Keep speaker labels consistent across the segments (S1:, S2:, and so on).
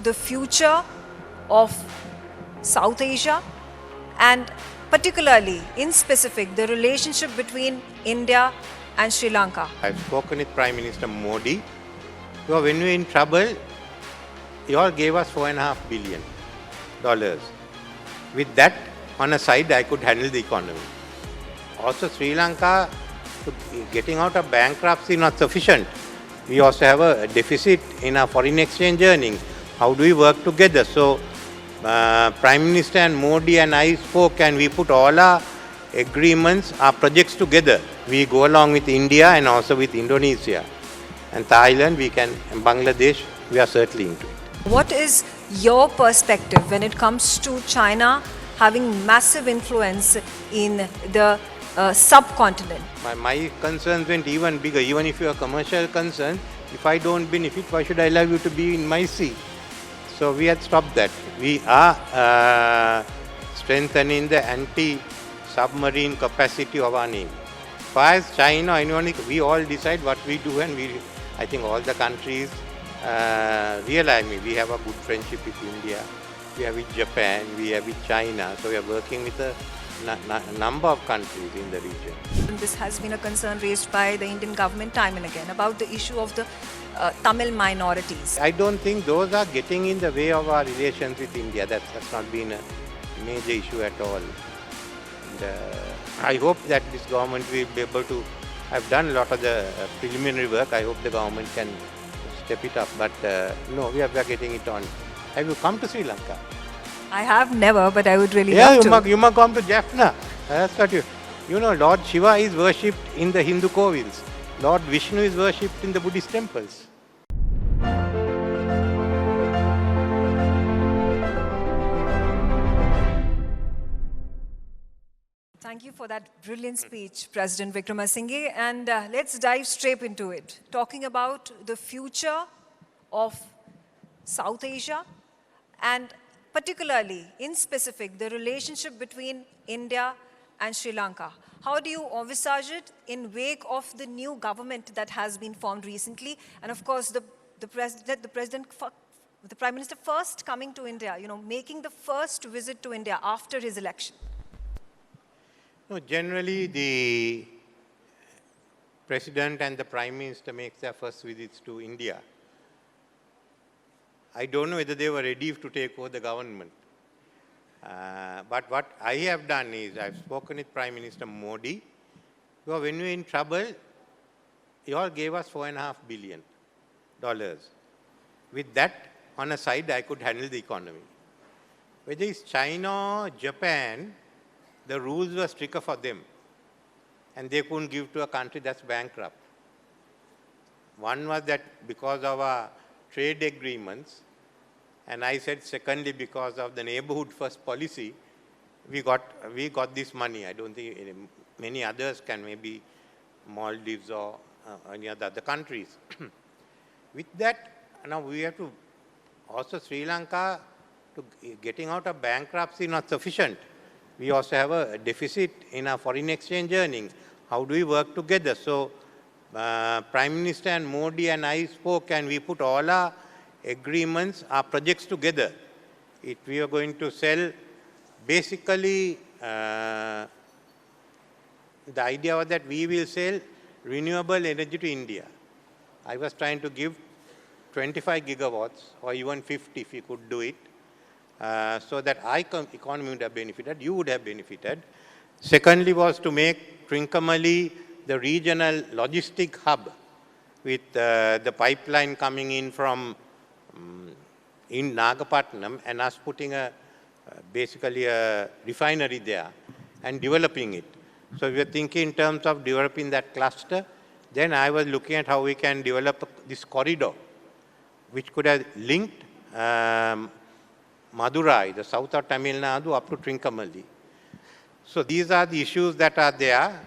S1: the future of South Asia and particularly, in specific, the relationship between India and Sri Lanka.
S2: I've spoken with Prime Minister Modi. So when we were in trouble, you all gave us $4.5 billion. With that on a side, I could handle the economy. Also, Sri Lanka, getting out of bankruptcy not sufficient. We also have a deficit in our foreign exchange earnings. How do we work together? So, Prime Minister and Modi and I spoke, and we put all our agreements, our projects together. We go along with India and also with Indonesia. And Thailand, and Bangladesh, we are certainly into it.
S1: What is your perspective when it comes to China having massive influence in the subcontinent?
S2: My concerns went even bigger. Even if you are commercial concerned, if I don't benefit, why should I allow you to be in my sea? So we had stopped that. We are strengthening the anti-submarine capacity of our navy. As far as China, we all decide what we do, and I think all the countries realize we have a good friendship with India, we have with Japan, we have with China. So we are working with a number of countries in the region.
S1: This has been a concern raised by the Indian government time and again about the issue of the Tamil minorities.
S2: I don't think those are getting in the way of our relations with India. That's not been a major issue at all. And, I hope that this government will be able to. I've done a lot of the preliminary work. I hope the government can step it up. But no, we are getting it on. Have you come to Sri Lanka?
S1: I have never, but I would really love to.
S2: You must come to Jaffna. That's what you know, Lord Shiva is worshipped in the Hindu kovils. Lord Vishnu is worshipped in the Buddhist temples.
S1: Thank you for that brilliant speech, President Wickremesinghe. And let's dive straight into it, talking about the future of South Asia and particularly, in specific, the relationship between India and Sri Lanka. How do you envisage it in wake of the new government that has been formed recently? And of course, the Prime Minister first coming to India, making the first visit to India after his election.
S2: No, generally, the President and the Prime Minister make their first visits to India. I don't know whether they were ready to take over the government. But what I have done is, I've spoken with Prime Minister Modi. Because when we were in trouble, you all gave us $4.5 billion. With that on a side, I could handle the economy. Whether it's China or Japan, the rules were stricter for them. And they couldn't give to a country that's bankrupt. One was that because of our trade agreements, and I said secondly because of the neighborhood first policy, we got this money. I don't think many others can, maybe Maldives or any other countries. With that, now we have to also Sri Lanka, getting out of bankruptcy not sufficient. We also have a deficit in our foreign exchange earnings. How do we work together? So Prime Minister and Modi and I spoke, and we put all our agreements, our projects together. We are going to sell, basically, the idea was that we will sell renewable energy to India. I was trying to give 25 gigawatts or even 50 if we could do it, so that our economy would have benefited, you would have benefited. Secondly was to make Trincomalee the regional logistic hub, with the pipeline coming in from in Nagapatnam and us putting basically a refinery there and developing it. So we were thinking in terms of developing that cluster. Then I was looking at how we can develop this corridor, which could have linked Madurai, the south of Tamil Nadu, up to Trincomalee. So these are the issues that are there.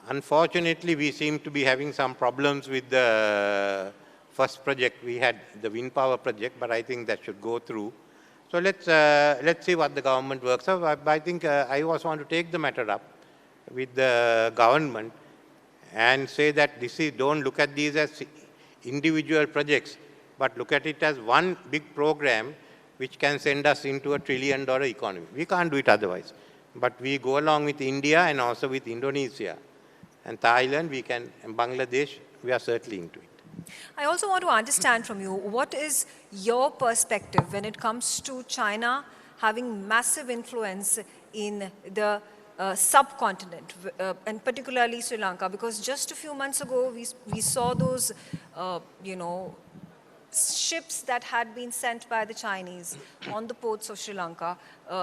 S2: Unfortunately, we seem to be having some problems with the first project. We had the wind power project, but I think that should go through. So let's see what the government works out. I think I also want to take the matter up with the government and say that don't look at these as individual projects. but look at it as one big program which can send us into a $1 trillion economy. We can't do it otherwise. But we go along with India and also with Indonesia. And Thailand, we can, and Bangladesh, we are certainly into it.
S1: I also want to understand from you, what is your perspective when it comes to China having massive influence in the subcontinent, and particularly Sri Lanka? Because just a few months ago, we saw those, ships that had been sent by the Chinese on the ports of Sri Lanka,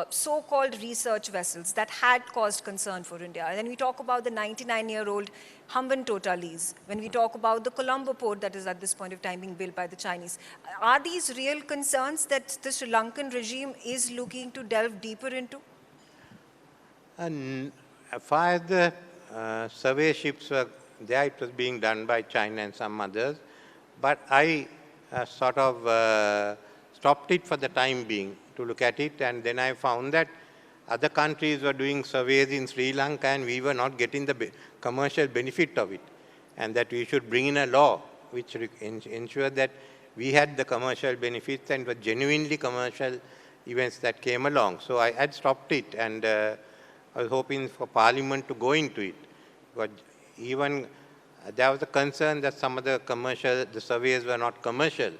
S1: so-called research vessels that had caused concern for India. And then we talk about the 99-year-old Hambantota lease, when we talk about the Colombo port that is at this point of time being built by the Chinese. Are these real concerns that the Sri Lankan regime is looking to delve deeper into?
S2: And as far as the survey ships were there, it was being done by China and some others. But I sort of stopped it for the time being to look at it, and then I found that other countries were doing surveys in Sri Lanka and we were not getting the commercial benefit of it, and that we should bring in a law which ensured that we had the commercial benefits and were genuinely commercial events that came along. So I had stopped it, and I was hoping for Parliament to go into it. But even there was a concern that some of the surveys were not commercial.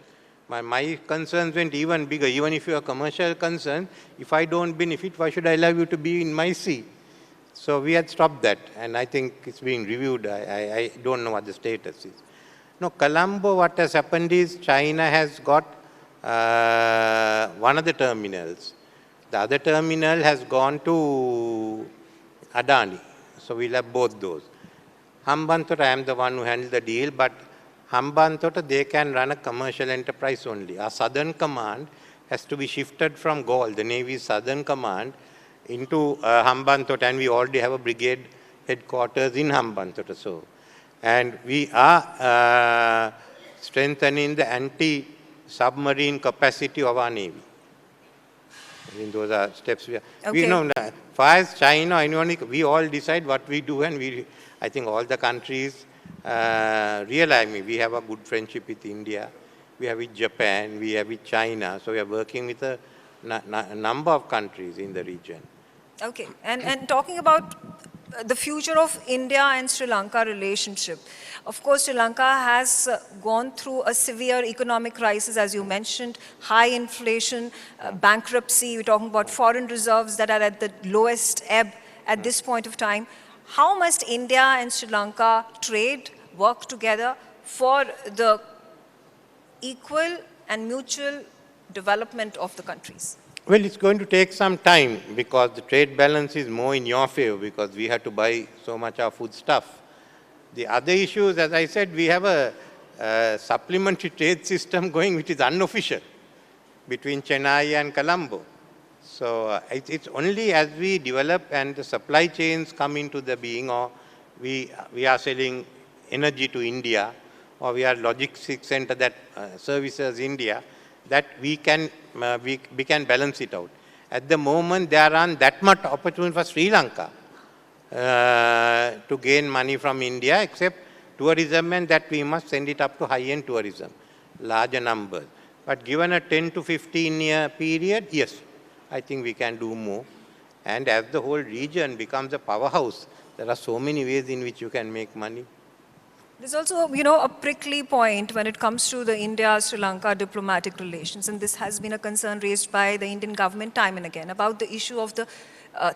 S2: My concerns went even bigger. Even if you are commercial concerned, if I don't benefit, why should I allow you to be in my sea? So we had stopped that, and I think it's being reviewed. I don't know what the status is. No, Colombo, what has happened is China has got one of the terminals. The other terminal has gone to Adani. So we'll have both those. Hambantota, I am the one who handled the deal, but Hambantota, they can run a commercial enterprise only. Our southern command has to be shifted from Galle, the Navy's southern command, into Hambantota, and we already have a brigade headquarters in Hambantota. So, and we are strengthening the anti-submarine capacity of our Navy. I mean, those are steps we are.
S1: Okay.
S2: We know, as far as China, we all decide what we do, and I think all the countries realize we have a good friendship with India, we have with Japan, we have with China, so we are working with a number of countries in the region.
S1: Okay, and talking about the future of India and Sri Lanka relationship. Of course, Sri Lanka has gone through a severe economic crisis, as you mentioned, high inflation, bankruptcy. We're talking about foreign reserves that are at the lowest ebb at this point of time. How must India and Sri Lanka trade, work together for the equal and mutual development of the countries?
S2: Well, it's going to take some time because the trade balance is more in your favor because we have to buy so much of food stuff. The other issues, as I said, we have a supplementary trade system going which is unofficial between Chennai and Colombo. So it's only as we develop and the supply chains come into the being, or we are selling energy to India, or we are logistics center that services India, that we can balance it out. At the moment, there aren't that much opportunity for Sri Lanka to gain money from India, except tourism, and that we must send it up to high-end tourism, larger numbers. But given a 10 to 15-year period, yes, I think we can do more. And as the whole region becomes a powerhouse, there are so many ways in which you can make money.
S1: There's also, a prickly point when it comes to the India-Sri Lanka diplomatic relations, and this has been a concern raised by the Indian government time and again about the issue of the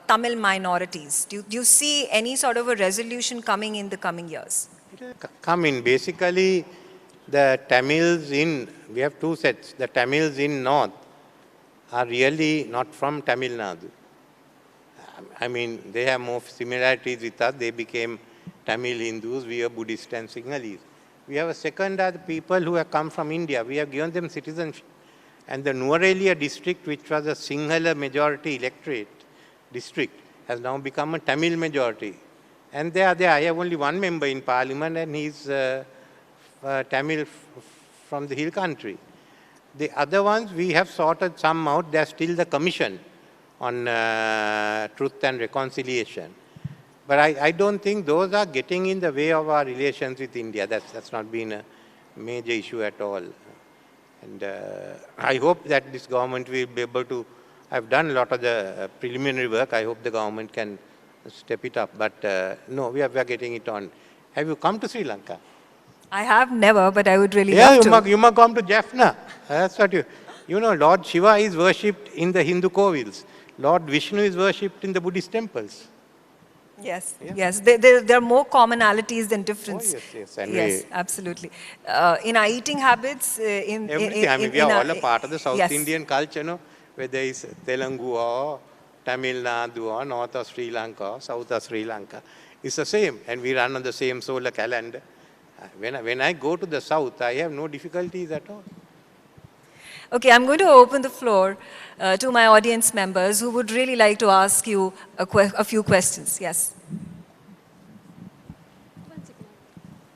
S1: Tamil minorities. Do you see any sort of a resolution coming in the coming years?
S2: It will come in. Basically, the Tamils we have two sets. The Tamils in North are really not from Tamil Nadu. I mean, they have more similarities with us. They became Tamil Hindus, we are Buddhist and Sinhalese. We have a second are the people who have come from India. We have given them citizenship. And the Nuwara district, which was a Sinhala majority electorate district, has now become a Tamil majority. And they are there. I have only one member in parliament, and he's Tamil from the hill country. The other ones, we have sorted some out. There's still the commission on truth and reconciliation. But I don't think those are getting in the way of our relations with India. That's not been a major issue at all. And I hope that this government will be able to, I've done a lot of the preliminary work. I hope the government can step it up. But no, we are getting it on. Have you come to Sri Lanka?
S1: I have never, but I would really
S2: Yeah,
S1: love to.
S2: you must come to Jaffna. That's what you know, Lord Shiva is worshipped in the Hindu kovils. Lord Vishnu is worshipped in the Buddhist temples.
S1: Yes,
S2: Yeah.
S1: yes. There are more commonalities than difference.
S2: Oh, yes. And
S1: Yes, absolutely. In our eating habits,
S2: everything. I mean, we
S1: in
S2: are
S1: our-
S2: all a part of the South
S1: yes.
S2: Indian culture, no? Whether it's Telugu or Tamil Nadu or North of Sri Lanka or South of Sri Lanka. It's the same. And we run on the same solar calendar. When I go to the South, I have no difficulties at all.
S1: Okay, I'm going to open the floor to my audience members who would really like to ask you a few questions. Yes.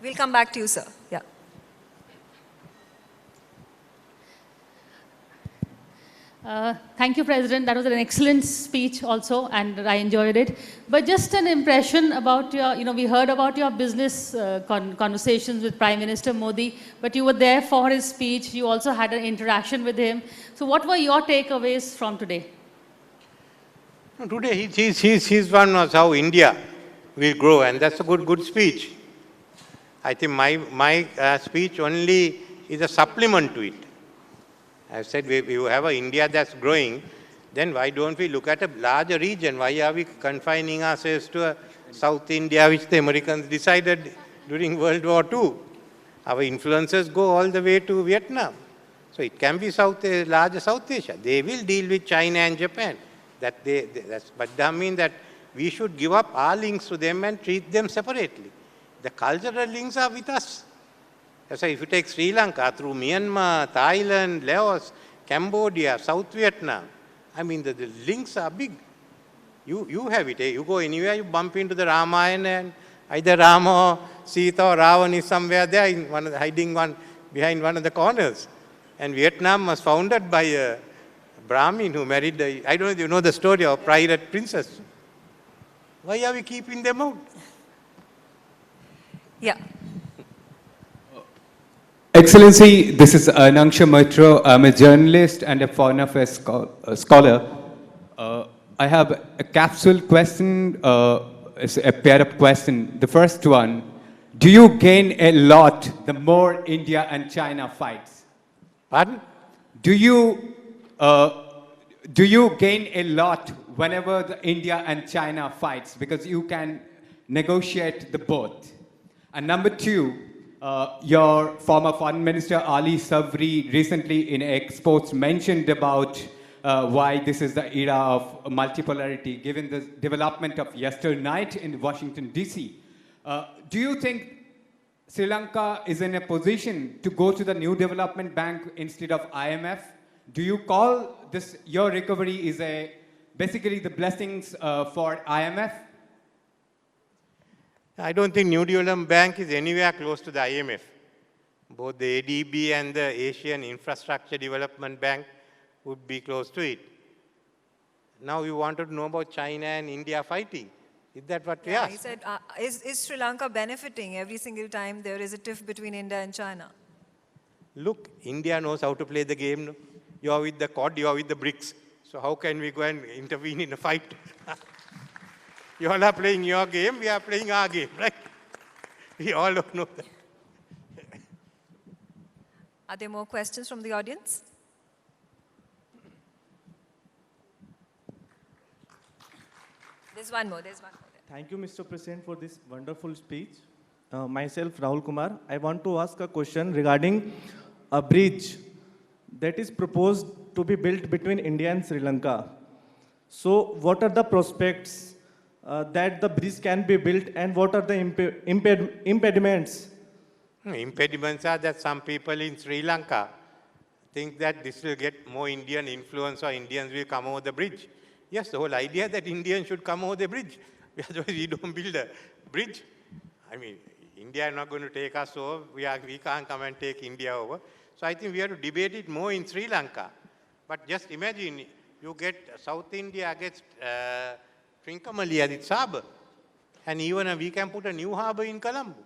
S1: We'll come back to you, sir. Yeah.
S3: Thank you, President. That was an excellent speech also, and I enjoyed it. But just an impression about your, we heard about your business conversations with Prime Minister Modi, but you were there for his speech. You also had an interaction with him. So what were your takeaways from today?
S2: Today, his one was how India will grow, and that's a good speech. I think my speech only is a supplement to it. I said, if you have an India that's growing, then why don't we look at a larger region? Why are we confining ourselves to South India, which the Americans decided during World War II? Our influences go all the way to Vietnam. So it can be larger South Asia. They will deal with China and Japan. But that means that we should give up our links to them and treat them separately. The cultural links are with us. So if you take Sri Lanka through Myanmar, Thailand, Laos, Cambodia, South Vietnam, I mean the links are big. You have it. You go anywhere, you bump into the Ramayana, and either Rama or Sita or Ravan is somewhere there, hiding behind one of the corners. And Vietnam was founded by a Brahmin who married, I don't know if you know the story of pirate princess. Why are we keeping them out?
S1: Yeah.
S4: Excellency, this is Anangsha Mitra. I'm a journalist and a foreign affairs scholar. I have a capsule question, it's a pair-up question. The first one, do you gain a lot the more India and China fights?
S2: Pardon?
S4: Do you gain a lot whenever the India and China fights because you can negotiate the both? And number two, your former Foreign Minister Ali Savri recently in exports mentioned about why this is the era of multipolarity given the development of yesternight in Washington, D.C. Do you think Sri Lanka is in a position to go to the New Development Bank instead of IMF? Do you call this, your recovery is basically the blessings for IMF?
S2: I don't think New Development Bank is anywhere close to the IMF. Both the ADB and the Asian Infrastructure Development Bank would be close to it. Now you wanted to know about China and India fighting. Is that what we asked?
S1: He said, is Sri Lanka benefiting every single time there is a tiff between India and China?
S2: Look, India knows how to play the game. No? You are with the Quad, you are with the BRICS. So how can we go and intervene in a fight? You all are playing your game, we are playing our game, right? We all know that.
S1: Are there more questions from the audience? There's one more.
S5: Thank you, Mr. President, for this wonderful speech. Myself, Rahul Kumar, I want to ask a question regarding a bridge that is proposed to be built between India and Sri Lanka. So what are the prospects that the bridge can be built, and what are the impediments?
S2: Impediments are that some people in Sri Lanka think that this will get more Indian influence or Indians will come over the bridge. Yes, the whole idea that Indians should come over the bridge. Otherwise, we don't build a bridge. I mean, India is not going to take us over. We can't come and take India over. So I think we have to debate it more in Sri Lanka. But just imagine, you get South India gets Trincomalee as its harbour. And even we can put a new harbour in Colombo.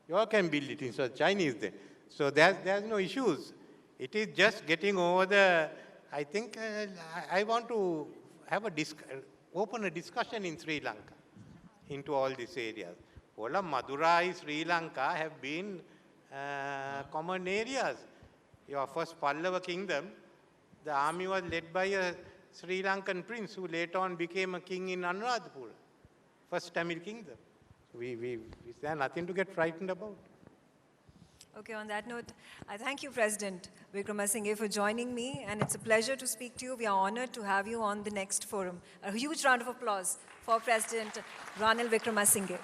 S2: You all can build it instead of Chinese there. So there's no issues. It is just getting over the, I think, I want to have a open a discussion in Sri Lanka into all these areas. All of Madurai, Sri Lanka have been common areas. Your first Pallava kingdom, the army was led by a Sri Lankan prince who later on became a king in Anuradhapura, first Tamil kingdom. There's nothing to get frightened about.
S1: Okay, on that note, I thank you, President Wickremesinghe, for joining me, and it's a pleasure to speak to you. We are honored to have you on the next forum. A huge round of applause for President Ranil Wickremesinghe.